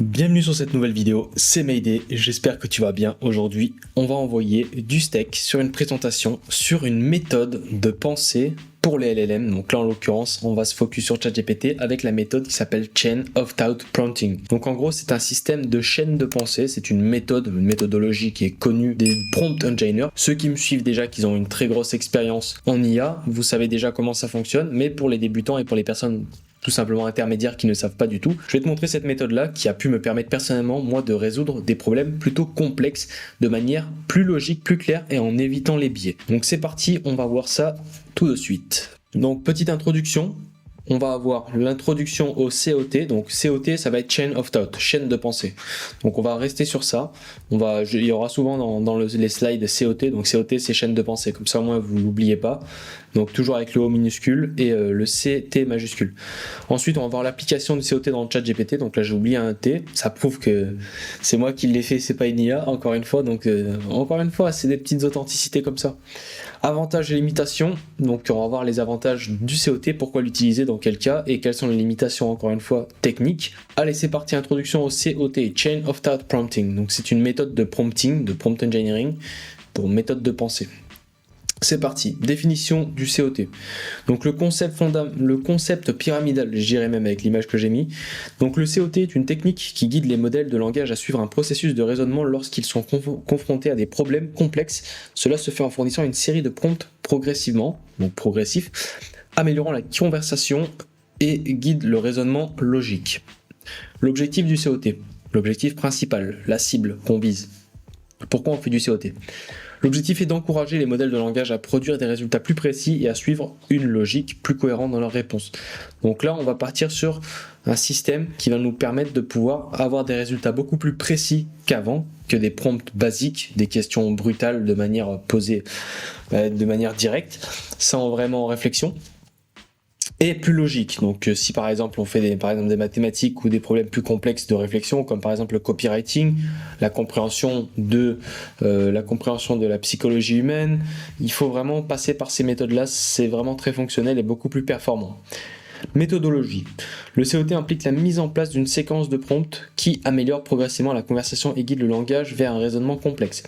Bienvenue sur cette nouvelle vidéo, c'est Mayday, j'espère que tu vas bien. Aujourd'hui, on va envoyer du steak sur une présentation sur une méthode de pensée pour les LLM. Donc là en l'occurrence, on va se focus sur ChatGPT avec la méthode qui s'appelle Chain of Thought Prompting. Donc en gros, c'est un système de chaîne de pensée, c'est une méthodologie qui est connue des prompt engineers. Ceux qui me suivent déjà, qui ont une très grosse expérience en IA, vous savez déjà comment ça fonctionne, mais pour les débutants et pour les personnes tout simplement intermédiaires qui ne savent pas du tout, je vais te montrer cette méthode-là qui a pu me permettre personnellement, moi, de résoudre des problèmes plutôt complexes de manière plus logique, plus claire et en évitant les biais. Donc c'est parti, on va voir ça tout de suite. Donc petite introduction. On va avoir l'introduction au COT. Donc COT, ça va être Chain of Thought, chaîne de pensée. Donc on va rester sur ça. Il y aura souvent dans les slides COT. Donc COT, c'est chaîne de pensée. Comme ça, au moins, vous l'oubliez pas. Donc toujours avec le O minuscule et le CT majuscule. Ensuite, on va voir l'application du COT dans le chat GPT. Donc là, j'ai oublié un T. Ça prouve que c'est moi qui l'ai fait, c'est pas une IA, encore une fois. Donc encore une fois, c'est des petites authenticités comme ça. Avantages et limitations. Donc on va voir les avantages du COT, pourquoi l'utiliser, dans quel cas, et quelles sont les limitations, encore une fois, techniques. Allez, c'est parti, introduction au COT, Chain of Thought Prompting. Donc c'est une méthode de prompting, de prompt engineering, pour méthode de pensée. C'est parti, définition du COT. Donc le concept pyramidal, je dirais même avec l'image que j'ai mis. Donc le COT est une technique qui guide les modèles de langage à suivre un processus de raisonnement lorsqu'ils sont confrontés à des problèmes complexes. Cela se fait en fournissant une série de prompts progressivement, donc progressifs, améliorant la conversation et guide le raisonnement logique. L'objectif du COT, l'objectif principal, la cible qu'on vise. Pourquoi on fait du COT ? L'objectif est d'encourager les modèles de langage à produire des résultats plus précis et à suivre une logique plus cohérente dans leurs réponses. Donc là, on va partir sur un système qui va nous permettre de pouvoir avoir des résultats beaucoup plus précis qu'avant, que des prompts basiques, des questions brutales de manière posée, de manière directe, sans vraiment réflexion. Et plus logique. Donc si par exemple on fait des mathématiques ou des problèmes plus complexes de réflexion, comme par exemple le copywriting, la compréhension de la psychologie humaine, il faut vraiment passer par ces méthodes-là, c'est vraiment très fonctionnel et beaucoup plus performant. Méthodologie. Le COT implique la mise en place d'une séquence de prompts qui améliore progressivement la conversation et guide le langage vers un raisonnement complexe.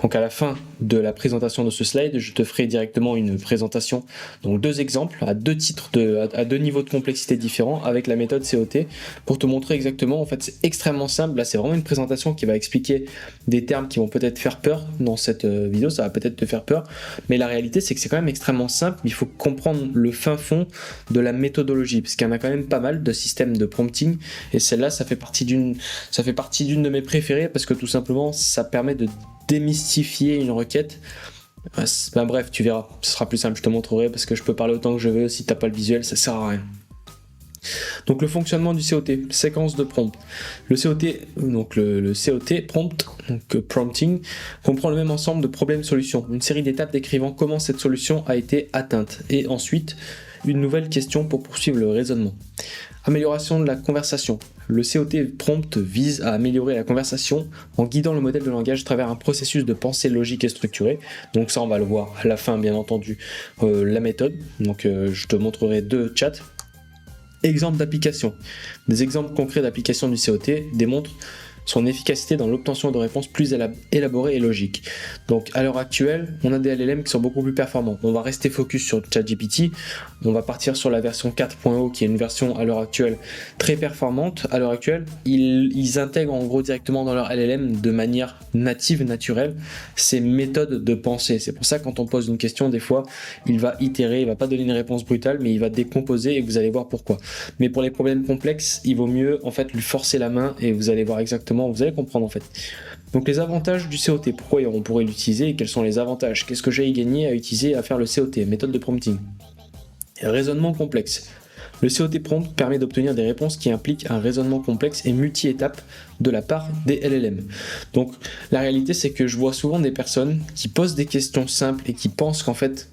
Donc à la fin de la présentation de ce slide, je te ferai directement une présentation, donc deux exemples à deux niveaux de complexité différents avec la méthode COT pour te montrer exactement. En fait, c'est extrêmement simple. Là, c'est vraiment une présentation qui va expliquer des termes qui vont peut-être faire peur dans cette vidéo, ça va peut-être te faire peur, mais la réalité c'est que c'est quand même extrêmement simple. Il faut comprendre le fin fond de la méthodologie, parce qu'il y en a quand même pas mal de systèmes de prompting, et celle-là, ça fait partie d'une de mes préférées, parce que tout simplement, ça permet de démystifier une requête. Bref, tu verras, ce sera plus simple, je te montrerai, parce que je peux parler autant que je veux, si t'as pas le visuel, ça sert à rien. Donc le fonctionnement du COT, séquence de prompt. Le COT, donc le COT prompt, donc prompting, comprend le même ensemble de problèmes-solutions, une série d'étapes décrivant comment cette solution a été atteinte, et ensuite une nouvelle question pour poursuivre le raisonnement. Amélioration de la conversation. Le COT prompt vise à améliorer la conversation en guidant le modèle de langage à travers un processus de pensée logique et structuré. Donc ça, on va le voir à la fin, bien entendu, la méthode. Donc je te montrerai deux chats. Exemple d'application. Des exemples concrets d'application du COT démontrent son efficacité dans l'obtention de réponses plus élaborées et logiques. Donc à l'heure actuelle, on a des LLM qui sont beaucoup plus performants. On va rester focus sur ChatGPT, on va partir sur la version 4.0 qui est une version à l'heure actuelle très performante. À l'heure actuelle, ils intègrent en gros directement dans leur LLM de manière native, naturelle, ces méthodes de pensée. C'est pour ça que quand on pose une question, des fois, il va itérer, il va pas donner une réponse brutale, mais il va décomposer et vous allez voir pourquoi. Mais pour les problèmes complexes, il vaut mieux en fait lui forcer la main et vous allez voir exactement, vous allez comprendre en fait. Donc les avantages du COT, pourquoi on pourrait l'utiliser et quels sont les avantages? Qu'est-ce que j'ai à y gagner à utiliser, à faire le COT, méthode de prompting? Raisonnement complexe. Le COT prompt permet d'obtenir des réponses qui impliquent un raisonnement complexe et multi-étapes de la part des LLM. Donc la réalité c'est que je vois souvent des personnes qui posent des questions simples et qui pensent qu'en fait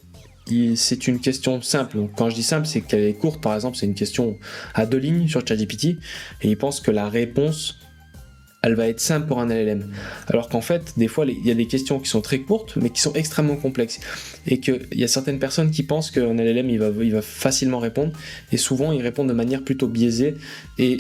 c'est une question simple. Donc, quand je dis simple, c'est qu'elle est courte. Par exemple, c'est une question à 2 lignes sur ChatGPT et ils pensent que la réponse elle va être simple pour un LLM. Alors qu'en fait, des fois, il y a des questions qui sont très courtes, mais qui sont extrêmement complexes. Et qu'il y a certaines personnes qui pensent qu'un LLM, il va facilement répondre, et souvent, il répond de manière plutôt biaisée, et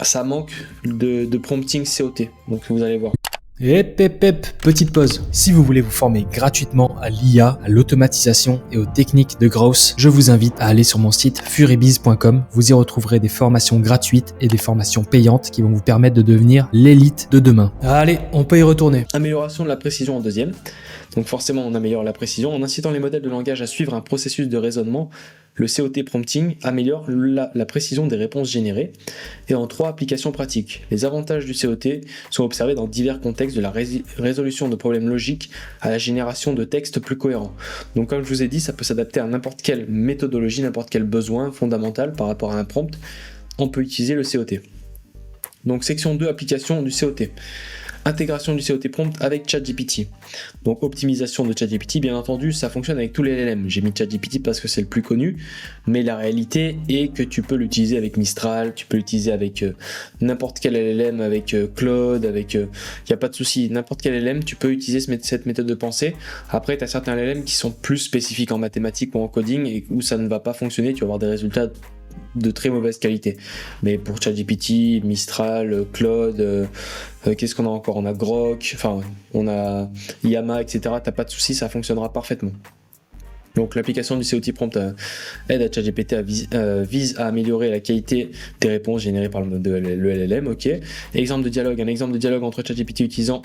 ça manque de prompting COT. Donc vous allez voir. Petite pause. Si vous voulez vous former gratuitement à l'IA, à l'automatisation et aux techniques de growth, je vous invite à aller sur mon site furibiz.com. Vous y retrouverez des formations gratuites et des formations payantes qui vont vous permettre de devenir l'élite de demain. Allez, on peut y retourner. Amélioration de la précision en deuxième. Donc forcément, on améliore la précision en incitant les modèles de langage à suivre un processus de raisonnement. Le COT prompting améliore la précision des réponses générées. Et en 3, applications pratiques. Les avantages du COT sont observés dans divers contextes, de la résolution de problèmes logiques à la génération de textes plus cohérents. Donc comme je vous ai dit, ça peut s'adapter à n'importe quelle méthodologie, n'importe quel besoin fondamental par rapport à un prompt. On peut utiliser le COT. Donc section 2, application du COT. Intégration du COT prompt avec ChatGPT. Donc optimisation de ChatGPT, bien entendu, ça fonctionne avec tous les LLM. J'ai mis ChatGPT parce que c'est le plus connu, mais la réalité est que tu peux l'utiliser avec Mistral, tu peux l'utiliser avec n'importe quel LLM, avec Claude, il n'y a pas de souci, n'importe quel LLM, tu peux utiliser cette méthode de pensée. Après, tu as certains LLM qui sont plus spécifiques en mathématiques ou en coding et où ça ne va pas fonctionner, tu vas avoir des résultats de très mauvaise qualité. Mais pour ChatGPT, Mistral, Claude, qu'est-ce qu'on a encore ? On a Grok, enfin on a Llama, etc. T'as pas de souci, ça fonctionnera parfaitement. Donc l'application du COT prompt aide à ChatGPT vise à améliorer la qualité des réponses générées par le LLM. Ok. Exemple de dialogue, un exemple de dialogue entre ChatGPT utilisant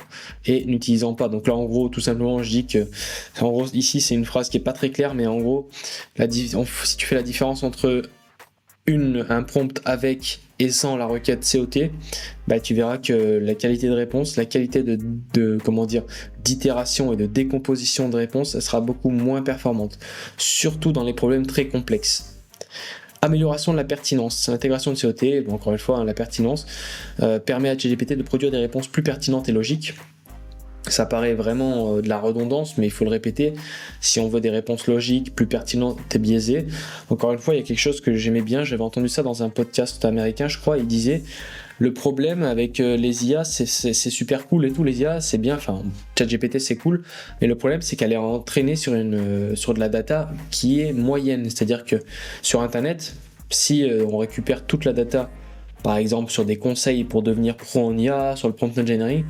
et n'utilisant pas. Donc là en gros tout simplement je dis que en gros ici c'est une phrase qui est pas très claire, mais en gros si tu fais la différence entre un prompt avec et sans la requête COT, bah, tu verras que la qualité de réponse, la qualité d'itération et de décomposition de réponse, elle sera beaucoup moins performante, surtout dans les problèmes très complexes. Amélioration de la pertinence. L'intégration de COT, encore une fois, la pertinence, permet à ChatGPT de produire des réponses plus pertinentes et logiques. Ça paraît vraiment de la redondance, mais il faut le répéter. Si on veut des réponses logiques, plus pertinentes et biaisées. Encore une fois, il y a quelque chose que j'aimais bien. J'avais entendu ça dans un podcast américain, je crois. Il disait, le problème avec les IA, c'est super cool et tout. Les IA, c'est bien. Enfin, ChatGPT, c'est cool. Mais le problème, c'est qu'elle est entraînée sur de la data qui est moyenne. C'est-à-dire que sur Internet, si on récupère toute la data, par exemple sur des conseils pour devenir pro en IA, sur le prompt engineering,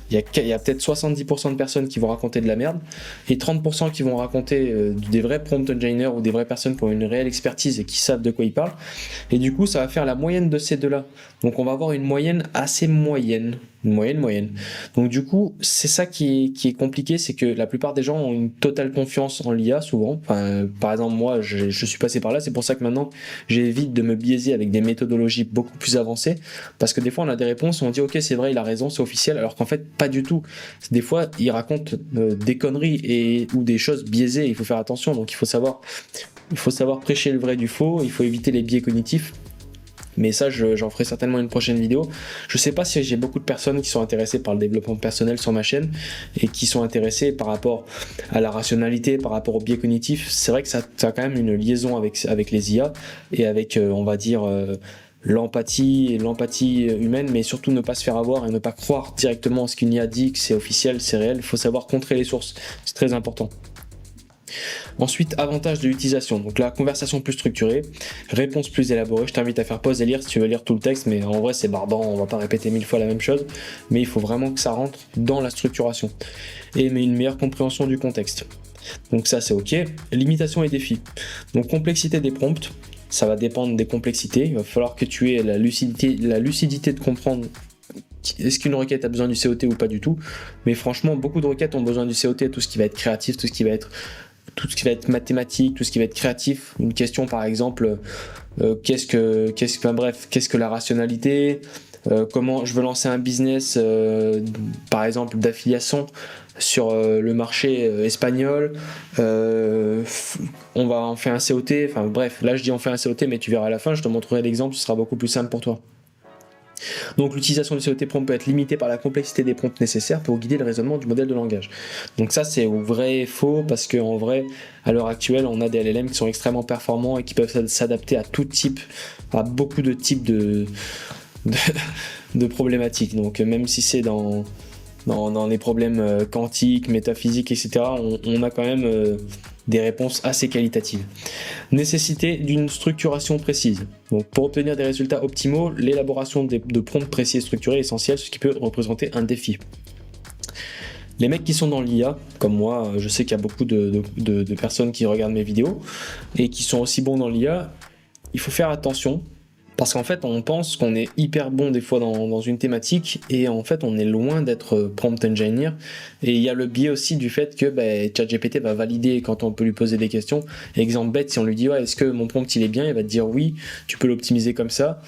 il y a peut-être 70% de personnes qui vont raconter de la merde et 30% qui vont raconter des vrais prompt engineers ou des vraies personnes qui ont une réelle expertise et qui savent de quoi ils parlent. Et du coup, ça va faire la moyenne de ces deux-là. Donc on va avoir une moyenne assez moyenne. Une moyenne. Donc du coup, c'est ça qui est compliqué, c'est que la plupart des gens ont une totale confiance en l'IA souvent. Enfin, par exemple, moi, je suis passé par là, c'est pour ça que maintenant, j'évite de me biaiser avec des méthodologies beaucoup plus avancées, parce que des fois, on a des réponses, on dit ok, c'est vrai, il a raison, c'est officiel, alors qu'en fait, pas du tout. Des fois, il raconte des conneries ou des choses biaisées, il faut faire attention, donc il faut savoir prêcher le vrai du faux, il faut éviter les biais cognitifs. Mais ça, j'en ferai certainement une prochaine vidéo. Je sais pas si j'ai beaucoup de personnes qui sont intéressées par le développement personnel sur ma chaîne et qui sont intéressées par rapport à la rationalité, par rapport au biais cognitif. C'est vrai que ça a quand même une liaison avec les IA et avec, on va dire, l'empathie humaine, mais surtout ne pas se faire avoir et ne pas croire directement à ce qu'une IA dit, que c'est officiel, c'est réel. Il faut savoir contrer les sources. C'est très important. Ensuite, avantage de l'utilisation. Donc la conversation plus structurée, réponse plus élaborée. Je t'invite à faire pause et lire si tu veux lire tout le texte, mais en vrai c'est barbant, on va pas répéter 1000 fois la même chose, mais il faut vraiment que ça rentre dans la structuration. Mais une meilleure compréhension du contexte. Donc ça c'est ok. Limitation et défis. Donc complexité des prompts, ça va dépendre des complexités. Il va falloir que tu aies la lucidité de comprendre est-ce qu'une requête a besoin du COT ou pas du tout. Mais franchement, beaucoup de requêtes ont besoin du COT, tout ce qui va être créatif, tout ce qui va être mathématique, tout ce qui va être créatif. Une question par exemple, qu'est-ce que la rationalité, comment je veux lancer un business par exemple d'affiliation sur le marché espagnol, on va en faire un COT, enfin bref, là je dis on fait un COT, mais tu verras à la fin, je te montrerai l'exemple, ce sera beaucoup plus simple pour toi. Donc l'utilisation du COT prompt peut être limitée par la complexité des prompts nécessaires pour guider le raisonnement du modèle de langage. Donc ça c'est vrai et faux, parce qu'en vrai, à l'heure actuelle, on a des LLM qui sont extrêmement performants et qui peuvent s'adapter à beaucoup de types de problématiques. Donc même si c'est dans les problèmes quantiques, métaphysiques, etc., on a quand même des réponses assez qualitatives. Nécessité d'une structuration précise. Donc pour obtenir des résultats optimaux, l'élaboration de prompts précis et structurés est essentielle, ce qui peut représenter un défi. Les mecs qui sont dans l'IA, comme moi, je sais qu'il y a beaucoup de personnes qui regardent mes vidéos et qui sont aussi bons dans l'IA, il faut faire attention. Parce qu'en fait, on pense qu'on est hyper bon des fois dans une thématique et en fait, on est loin d'être prompt engineer. Et il y a le biais aussi du fait que ChatGPT va valider quand on peut lui poser des questions. Exemple bête, si on lui dit ouais, est-ce que mon prompt il est bien, il va te dire oui, tu peux l'optimiser comme ça.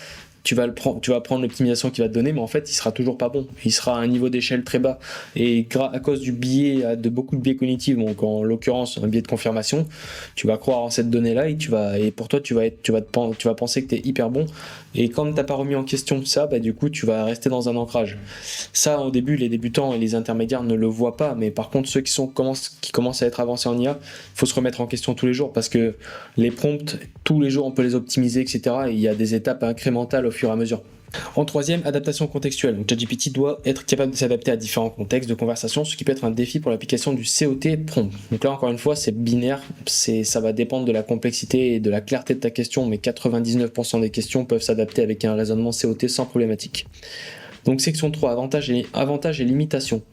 Tu vas prendre l'optimisation qu'il va te donner, mais en fait, il sera toujours pas bon. Il sera à un niveau d'échelle très bas. Et à cause du biais, de beaucoup de biais cognitifs, donc en l'occurrence un biais de confirmation, tu vas croire en cette donnée-là et pour toi, tu vas penser que tu es hyper bon. Et quand tu n'as pas remis en question ça, du coup, tu vas rester dans un ancrage. Ça, au début, les débutants et les intermédiaires ne le voient pas, mais par contre, ceux qui commencent à être avancés en IA, il faut se remettre en question tous les jours parce que les prompts, tous les jours, on peut les optimiser, etc. Et il y a des étapes incrémentales au fur et à mesure. En troisième, adaptation contextuelle. Donc ChatGPT doit être capable de s'adapter à différents contextes de conversation, ce qui peut être un défi pour l'application du COT prompt. Donc là, encore une fois, c'est binaire, ça va dépendre de la complexité et de la clarté de ta question, mais 99% des questions peuvent s'adapter avec un raisonnement COT sans problématique. Donc section 3, avantages et limitations.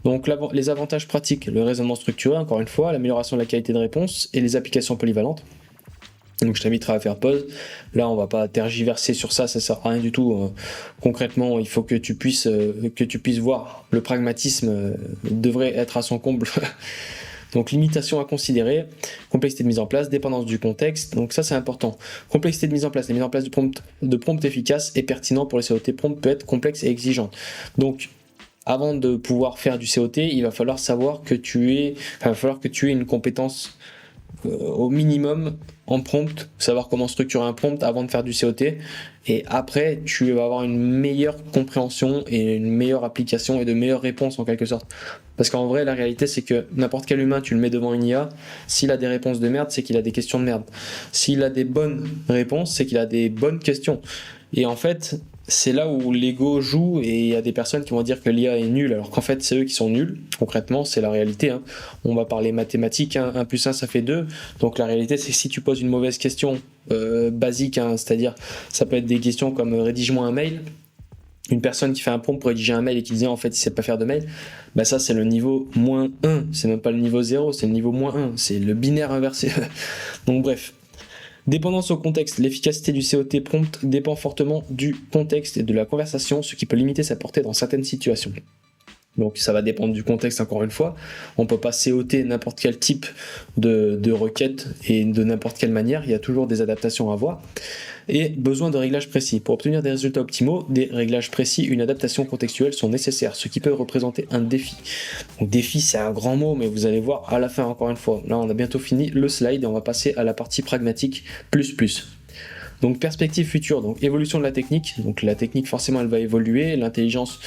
Donc les avantages pratiques, le raisonnement structuré, encore une fois, l'amélioration de la qualité de réponse et les applications polyvalentes. Donc je t'inviterai à faire pause. Là, on va pas tergiverser sur ça sert à rien du tout. Concrètement, il faut que tu puisses voir. Le pragmatisme devrait être à son comble. Donc limitation à considérer, complexité de mise en place, dépendance du contexte. Donc ça c'est important. Complexité de mise en place, la mise en place de prompt efficace et pertinent pour les COT prompt peut être complexe et exigeante. Donc avant de pouvoir faire du COT, il va falloir savoir que tu aies une compétence au minimum en prompt, savoir comment structurer un prompt avant de faire du COT, et après tu vas avoir une meilleure compréhension et une meilleure application et de meilleures réponses en quelque sorte. Parce qu'en vrai la réalité c'est que n'importe quel humain, tu le mets devant une IA, s'il a des réponses de merde, c'est qu'il a des questions de merde. S'il a des bonnes réponses, c'est qu'il a des bonnes questions. Et en fait, c'est là où l'ego joue et il y a des personnes qui vont dire que l'IA est nulle alors qu'en fait c'est eux qui sont nuls. Concrètement, c'est la réalité. On va parler mathématiques, 1 plus 1 ça fait 2. Donc la réalité c'est que si tu poses une mauvaise question basique, c'est-à-dire ça peut être des questions comme rédige-moi un mail. Une personne qui fait un prompt pour rédiger un mail et qui disait en fait il sait pas faire de mail, ça c'est le niveau -1, c'est même pas le niveau 0, c'est le niveau -1, c'est le binaire inversé. Donc bref. Dépendance au contexte, l'efficacité du COT prompt dépend fortement du contexte et de la conversation, ce qui peut limiter sa portée dans certaines situations. Donc ça va dépendre du contexte encore une fois. On ne peut pas COT n'importe quel type de requête et de n'importe quelle manière, il y a toujours des adaptations à avoir. Et besoin de réglages précis. Pour obtenir des résultats optimaux, des réglages précis, une adaptation contextuelle sont nécessaires, ce qui peut représenter un défi. Donc défi c'est un grand mot, mais vous allez voir à la fin encore une fois. Là on a bientôt fini le slide et on va passer à la partie pragmatique plus. Donc perspective future, donc évolution de la technique. Donc la technique forcément elle va évoluer, l'intelligence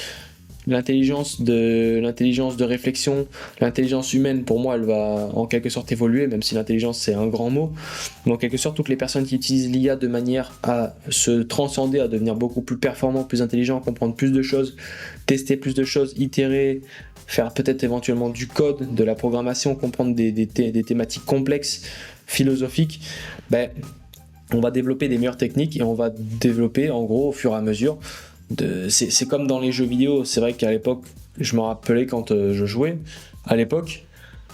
de réflexion, l'intelligence humaine pour moi elle va en quelque sorte évoluer, même si l'intelligence c'est un grand mot. Mais en quelque sorte toutes les personnes qui utilisent l'IA de manière à se transcender, à devenir beaucoup plus performants, plus intelligents, comprendre plus de choses, tester plus de choses, itérer, faire peut-être éventuellement du code, de la programmation, comprendre des thématiques complexes, philosophiques, on va développer des meilleures techniques et on va développer en gros au fur et à mesure. C'est comme dans les jeux vidéo, c'est vrai qu'à l'époque, je me rappelais quand je jouais, à l'époque,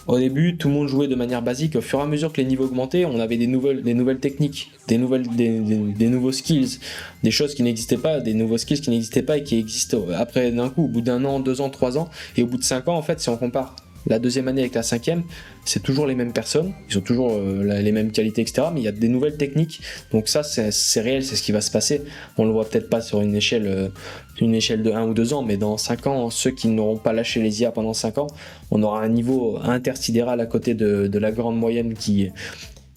au début, tout le monde jouait de manière basique, au fur et à mesure que les niveaux augmentaient, on avait des nouvelles techniques, des nouveaux skills, des choses qui n'existaient pas, des nouveaux skills qui n'existaient pas et qui existent après d'un coup, au bout d'1 an, 2 ans, 3 ans, et au bout de 5 ans, en fait, si on compare la deuxième année avec la cinquième, c'est toujours les mêmes personnes, ils ont toujours les mêmes qualités, etc. Mais il y a des nouvelles techniques, donc ça c'est réel, c'est ce qui va se passer. On le voit peut-être pas sur une échelle de 1 ou 2 ans, mais dans 5 ans, ceux qui n'auront pas lâché les IA pendant 5 ans, on aura un niveau intersidéral à côté de la grande moyenne qui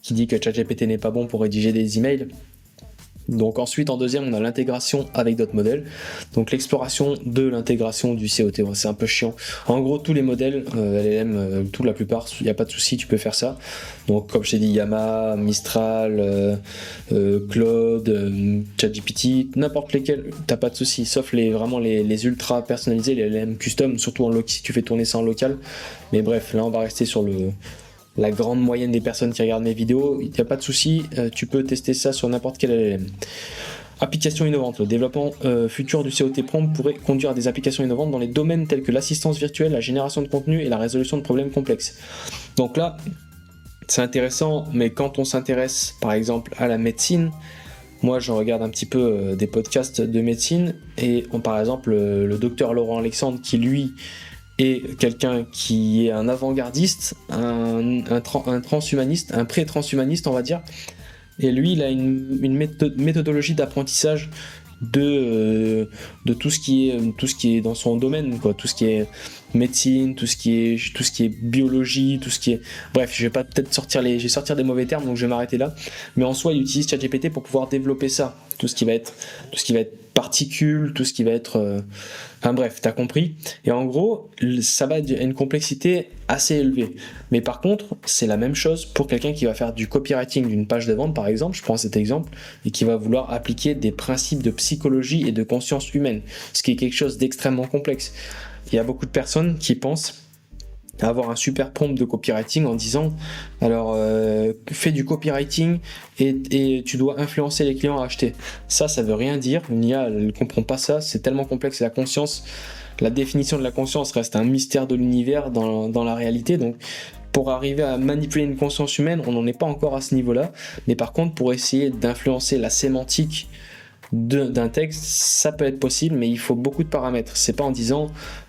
dit que ChatGPT n'est pas bon pour rédiger des emails. Donc ensuite en deuxième on a l'intégration avec d'autres modèles, donc l'exploration de l'intégration du COT, c'est un peu chiant. En gros tous les modèles LLM, la plupart, il n'y a pas de souci, tu peux faire ça. Donc comme je t'ai dit, Llama, Mistral, Claude, ChatGPT, n'importe lesquels, t'as pas de souci, sauf vraiment les ultra personnalisés, les LLM custom, surtout si tu fais tourner ça en local. Mais bref, là on va rester sur la grande moyenne des personnes qui regardent mes vidéos, il n'y a pas de souci, tu peux tester ça sur n'importe quel LLM. Applications innovantes. Le développement futur du COT Prompt pourrait conduire à des applications innovantes dans les domaines tels que l'assistance virtuelle, la génération de contenu et la résolution de problèmes complexes. Donc là, c'est intéressant, mais quand on s'intéresse par exemple à la médecine, moi je regarde un petit peu des podcasts de médecine et par exemple le docteur Laurent Alexandre qui lui est quelqu'un qui est un avant-gardiste, un transhumaniste, un pré-transhumaniste on va dire. Et lui, il a une méthodologie d'apprentissage de tout ce qui est dans son domaine, quoi, tout ce qui est médecine, tout ce qui est biologie, tout ce qui est, bref, je vais pas peut-être sortir des mauvais termes, donc je vais m'arrêter là. Mais en soi, il utilise ChatGPT pour pouvoir développer ça, tout ce qui va être particules, tout ce qui va être, enfin bref, t'as compris. Et en gros, ça va à une complexité assez élevée. Mais par contre, c'est la même chose pour quelqu'un qui va faire du copywriting d'une page de vente, par exemple, je prends cet exemple, et qui va vouloir appliquer des principes de psychologie et de conscience humaine, ce qui est quelque chose d'extrêmement complexe. Il y a beaucoup de personnes qui pensent avoir un super prompt de copywriting en disant alors fais du copywriting et tu dois influencer les clients à acheter. Ça veut rien dire, une IA elle ne comprend pas ça, c'est tellement complexe. La conscience, la définition de la conscience reste un mystère de l'univers dans la réalité, donc pour arriver à manipuler une conscience humaine, on n'en est pas encore à ce niveau-là, mais par contre pour essayer d'influencer la sémantique d'un texte, ça peut être possible, mais il faut beaucoup de paramètres. C'est pas en disant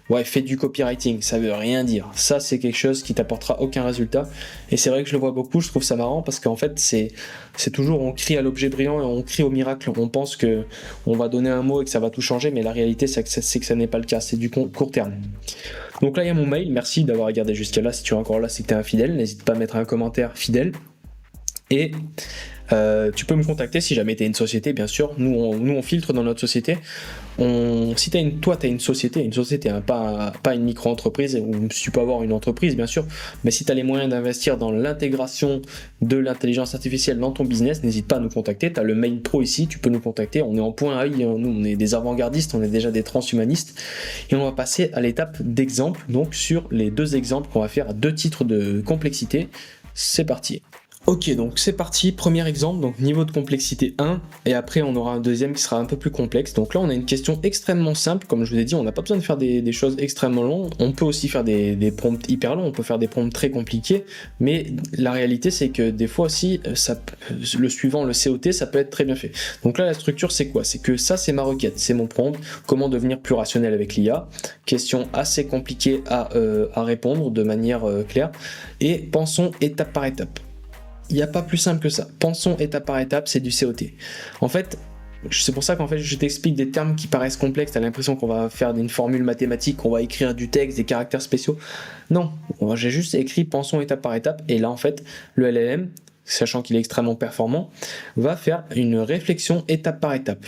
ouais, fais du copywriting, ça veut rien dire. Ça, c'est quelque chose qui t'apportera aucun résultat. Et c'est vrai que je le vois beaucoup, je trouve ça marrant parce qu'en fait, c'est toujours on crie à l'objet brillant et on crie au miracle. On pense que on va donner un mot et que ça va tout changer, mais la réalité, c'est que ça n'est pas le cas. C'est du court terme. Donc là, il y a mon mail. Merci d'avoir regardé jusqu'à là. Si tu es encore là, c'est que tu es un fidèle. N'hésite pas à mettre un commentaire fidèle. Et tu peux me contacter si jamais tu es une société, bien sûr. Nous on filtre dans notre société. Si toi tu as une société, pas une micro-entreprise, ou tu peux avoir une entreprise, bien sûr, mais si tu as les moyens d'investir dans l'intégration de l'intelligence artificielle dans ton business, n'hésite pas à nous contacter. Tu as le mail pro ici, tu peux nous contacter. On est en point AI, nous on est des avant-gardistes, on est déjà des transhumanistes. Et on va passer à l'étape d'exemple, donc sur les 2 exemples qu'on va faire à 2 titres de complexité. C'est parti. Ok, donc c'est parti, premier exemple, donc niveau de complexité 1, et après on aura un deuxième qui sera un peu plus complexe. Donc là on a une question extrêmement simple, comme je vous ai dit, on n'a pas besoin de faire des choses extrêmement longues, on peut aussi faire des prompts hyper longs, on peut faire des prompts très compliqués, mais la réalité c'est que des fois aussi, le suivant, le COT, ça peut être très bien fait. Donc là la structure c'est quoi ? C'est que ça c'est ma requête, c'est mon prompt, comment devenir plus rationnel avec l'IA, question assez compliquée à répondre de manière claire, et pensons étape par étape. Il n'y a pas plus simple que ça. Pensons étape par étape, c'est du COT. En fait, c'est pour ça qu'en fait je t'explique des termes qui paraissent complexes, t'as l'impression qu'on va faire une formule mathématique, qu'on va écrire du texte, des caractères spéciaux. Non, j'ai juste écrit pensons étape par étape, et là en fait, le LLM, sachant qu'il est extrêmement performant, va faire une réflexion étape par étape.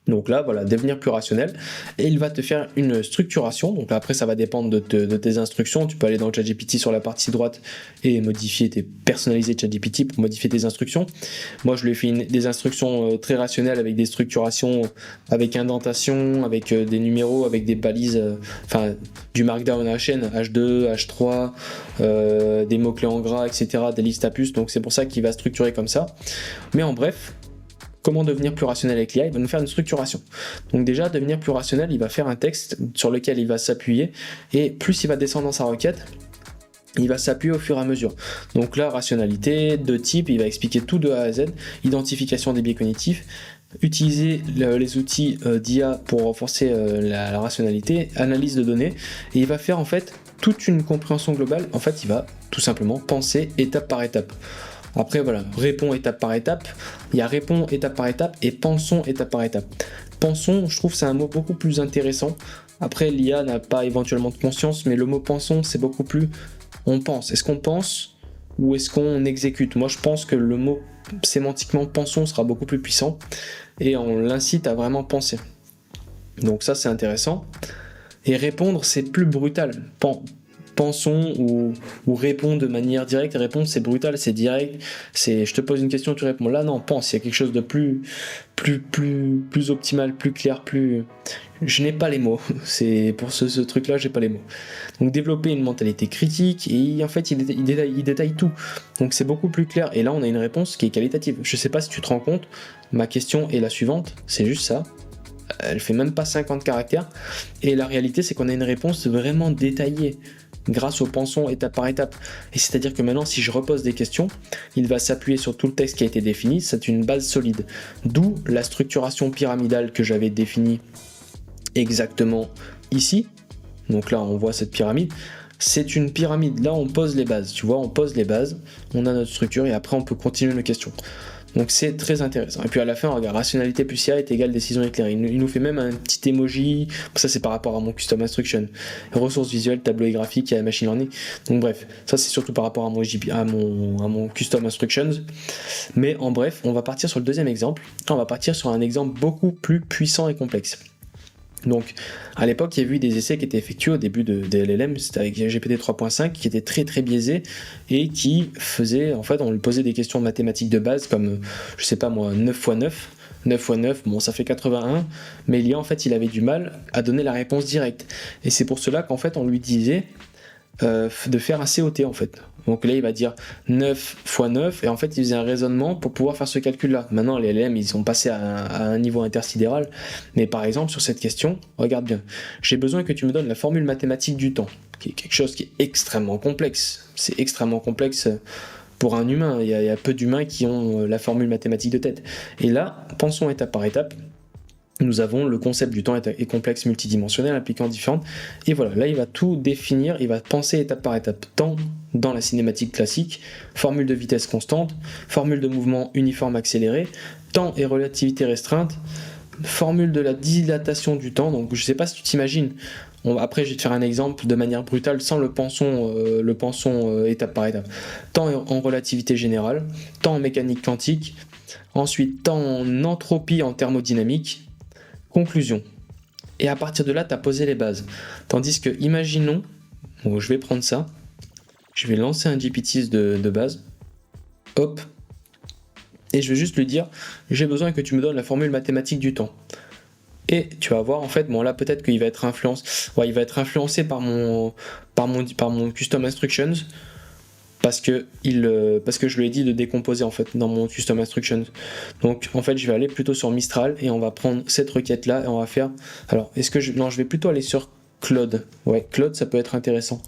Donc là, voilà, devenir plus rationnel, et il va te faire une structuration. Donc là, après, ça va dépendre de tes instructions. Tu peux aller dans ChatGPT sur la partie droite et personnaliser ChatGPT pour modifier tes instructions. Moi, je lui ai fait des instructions très rationnelles avec des structurations, avec indentation, avec des numéros, avec des balises, du markdown à la chaîne, H2, H3, des mots-clés en gras, etc., des listes à puces. Donc c'est pour ça qu'il va structurer comme ça. Mais en bref, comment devenir plus rationnel avec l'IA ? Il va nous faire une structuration. Donc déjà, devenir plus rationnel, il va faire un texte sur lequel il va s'appuyer, et plus il va descendre dans sa requête, il va s'appuyer au fur et à mesure. Donc là, rationalité, de type, il va expliquer tout de A à Z, identification des biais cognitifs, utiliser les outils d'IA pour renforcer la rationalité, analyse de données, et il va faire en fait toute une compréhension globale. En fait, il va tout simplement penser étape par étape. Après voilà, réponds étape par étape, il y a réponds étape par étape et pensons étape par étape. Pensons, je trouve que c'est un mot beaucoup plus intéressant. Après l'IA n'a pas éventuellement de conscience, mais le mot pensons c'est beaucoup plus on pense. Est-ce qu'on pense ou est-ce qu'on exécute ? Moi je pense que le mot sémantiquement pensons sera beaucoup plus puissant et on l'incite à vraiment penser. Donc ça c'est intéressant. Et répondre c'est plus brutal. pensons ou réponds de manière directe. Répondre, c'est brutal, c'est direct. C'est je te pose une question, tu réponds. Là, non, pense. Il y a quelque chose de plus optimal, plus clair, plus. Je n'ai pas les mots. C'est pour ce truc-là, j'ai pas les mots. Donc développer une mentalité critique et en fait il détaille tout. Donc c'est beaucoup plus clair. Et là, on a une réponse qui est qualitative. Je sais pas si tu te rends compte. Ma question est la suivante. C'est juste ça. Elle fait même pas 50 caractères. Et la réalité, c'est qu'on a une réponse vraiment détaillée grâce au pensons étape par étape. Et c'est-à-dire que maintenant, si je repose des questions, il va s'appuyer sur tout le texte qui a été défini. C'est une base solide. D'où la structuration pyramidale que j'avais définie exactement ici. Donc là, on voit cette pyramide. C'est une pyramide. Là, on pose les bases. Tu vois, on pose les bases. On a notre structure et après, on peut continuer nos questions. Donc c'est très intéressant. Et puis à la fin, on regarde rationalité plus IA est égale décision éclairée. Il nous fait même un petit emoji. Ça, c'est par rapport à mon custom instruction. Ressources visuelles, tableau et graphique et machine learning. Donc bref, ça c'est surtout par rapport à mon custom instructions. Mais en bref, on va partir sur le deuxième exemple. On va partir sur un exemple beaucoup plus puissant et complexe. Donc, à l'époque, il y a eu des essais qui étaient effectués au début des LLM, c'était avec GPT 3.5, qui étaient très très biaisés et qui faisaient, en fait, on lui posait des questions mathématiques de base comme, je sais pas moi, 9 x 9. 9 x 9, bon, ça fait 81, mais l'IA, en fait, il avait du mal à donner la réponse directe. Et c'est pour cela qu'en fait, on lui disait de faire un COT, en fait. Donc là, il va dire 9 x 9, et en fait, il faisait un raisonnement pour pouvoir faire ce calcul-là. Maintenant, les LLM, ils sont passés à un niveau intersidéral. Mais par exemple, sur cette question, regarde bien. J'ai besoin que tu me donnes la formule mathématique du temps, qui est quelque chose qui est extrêmement complexe. C'est extrêmement complexe pour un humain. Il y a peu d'humains qui ont la formule mathématique de tête. Et là, pensons étape par étape. Nous avons le concept du temps est complexe multidimensionnel impliquant différentes. Et voilà, là il va tout définir, il va penser étape par étape. Temps dans la cinématique classique, formule de vitesse constante, formule de mouvement uniforme accéléré, temps et relativité restreinte, formule de la dilatation du temps. Donc je sais pas si tu t'imagines. Après je vais te faire un exemple de manière brutale sans le pensons étape par étape. Temps en relativité générale, temps en mécanique quantique, ensuite temps en entropie en thermodynamique. Conclusion. Et à partir de là, tu as posé les bases. Tandis que, imaginons, bon, je vais prendre ça, je vais lancer un GPT de base, hop, et je vais juste lui dire, j'ai besoin que tu me donnes la formule mathématique du temps. Et tu vas voir, en fait, bon là peut-être qu'il va être influencé par mon custom instructions, parce que je lui ai dit de décomposer en fait dans mon custom instructions. Donc en fait je vais aller plutôt sur Mistral et on va prendre cette requête là et on va faire. Alors je vais plutôt aller sur Claude. Ouais, Claude ça peut être intéressant.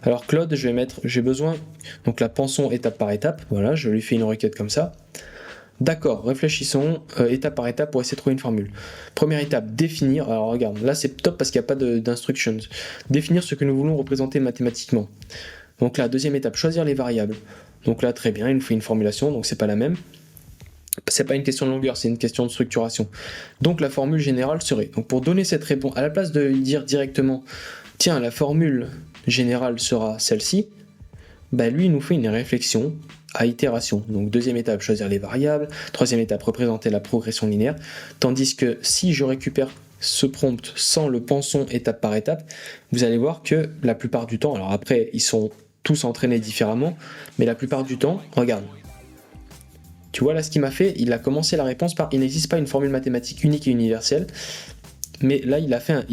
Alors Claude j'ai besoin, donc la pensons étape par étape. Voilà, je lui fais une requête comme ça. D'accord, réfléchissons étape par étape pour essayer de trouver une formule. Première étape, définir. Alors regarde, là c'est top parce qu'il n'y a pas d'instructions. Définir ce que nous voulons représenter mathématiquement. Donc là, deuxième étape, choisir les variables. Donc là, très bien, il nous fait une formulation, donc c'est pas la même. C'est pas une question de longueur, c'est une question de structuration. Donc la formule générale serait, donc pour donner cette réponse, à la place de dire directement, tiens, la formule générale sera celle-ci, bah lui, il nous fait une réflexion à itération. Donc deuxième étape, choisir les variables. Troisième étape, représenter la progression linéaire. Tandis que si je récupère ce prompt sans le pensons étape par étape, vous allez voir que la plupart du temps, alors après, ils sont tous entraînés différemment, mais la plupart du temps, regarde. Tu vois là ce qu'il m'a fait, il a commencé la réponse par il n'existe pas une formule mathématique unique et universelle, mais là il a fait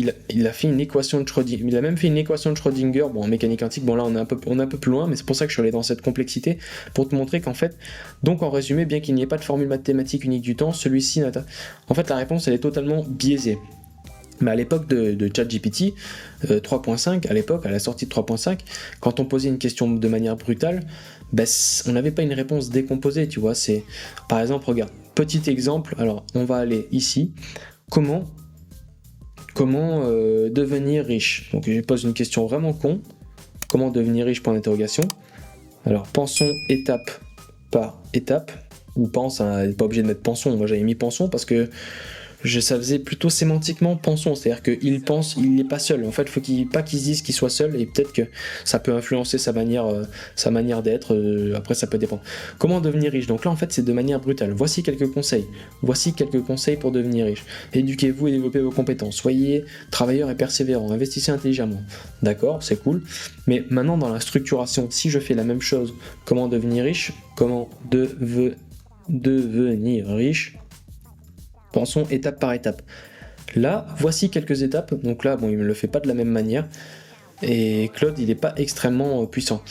une équation de Schrödinger, il a même fait une équation de Schrödinger, bon en mécanique quantique, bon là on est un peu plus loin, mais c'est pour ça que je suis allé dans cette complexité, pour te montrer qu'en fait, donc en résumé, bien qu'il n'y ait pas de formule mathématique unique du temps, celui-ci en fait la réponse elle est totalement biaisée. Mais à l'époque de ChatGPT 3.5, à la sortie de 3.5, quand on posait une question de manière brutale, on n'avait pas une réponse décomposée, tu vois. C'est, par exemple, regarde, petit exemple, alors on va aller ici, comment devenir riche. Donc je pose une question vraiment con, comment devenir riche, point d'interrogation. Alors pensons étape par étape, ou pense, hein, pas obligé de mettre pensons, moi j'avais mis pensons parce que ça faisait plutôt sémantiquement pensons, c'est-à-dire qu'il pense, il n'est pas seul. En fait, faut pas qu'il se dise qu'il soit seul, et peut-être que ça peut influencer sa manière d'être. Après, ça peut dépendre. Comment devenir riche? Donc là, en fait, c'est de manière brutale. Voici quelques conseils. Voici quelques conseils pour devenir riche. Éduquez-vous et développez vos compétences. Soyez travailleur et persévérant. Investissez intelligemment. D'accord, c'est cool. Mais maintenant, dans la structuration, si je fais la même chose, comment devenir riche? Comment devenir riche? Pensons étape par étape. Là, voici quelques étapes. Donc là, bon, il ne me le fait pas de la même manière. Et Claude, il n'est pas extrêmement puissant.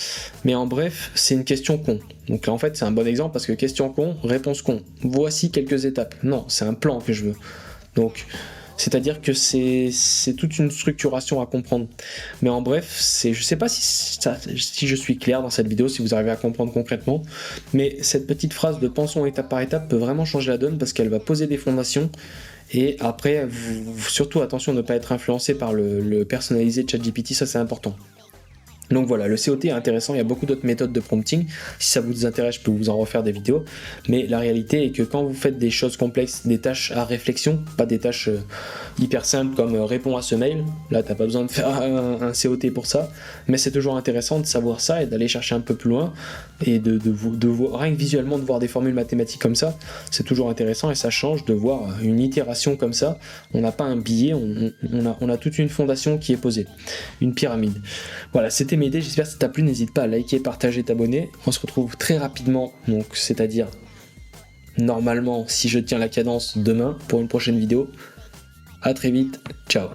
Mais en bref, c'est une question con. Donc là, en fait, c'est un bon exemple parce que question con, réponse con. Voici quelques étapes. Non, c'est un plan que je veux. Donc, c'est-à-dire que c'est toute une structuration à comprendre. Mais en bref, je sais pas si je suis clair dans cette vidéo, si vous arrivez à comprendre concrètement, mais cette petite phrase de pensons étape par étape peut vraiment changer la donne parce qu'elle va poser des fondations. Et après, surtout attention de ne pas être influencé par le personnalisé de ChatGPT, ça c'est important. Donc voilà, le COT est intéressant, il y a beaucoup d'autres méthodes de prompting. Si ça vous intéresse, je peux vous en refaire des vidéos. Mais la réalité est que quand vous faites des choses complexes, des tâches à réflexion, pas des tâches hyper simples comme réponds à ce mail, là t'as pas besoin de faire un COT pour ça. Mais c'est toujours intéressant de savoir ça et d'aller chercher un peu plus loin. Et rien que visuellement de voir des formules mathématiques comme ça, c'est toujours intéressant et ça change de voir une itération comme ça. On n'a pas un billet, on a toute une fondation qui est posée, une pyramide. Voilà, c'était mes idées, j'espère que ça t'a plu, n'hésite pas à liker, partager, t'abonner. On se retrouve très rapidement, donc c'est-à-dire normalement si je tiens la cadence demain pour une prochaine vidéo. À très vite, ciao.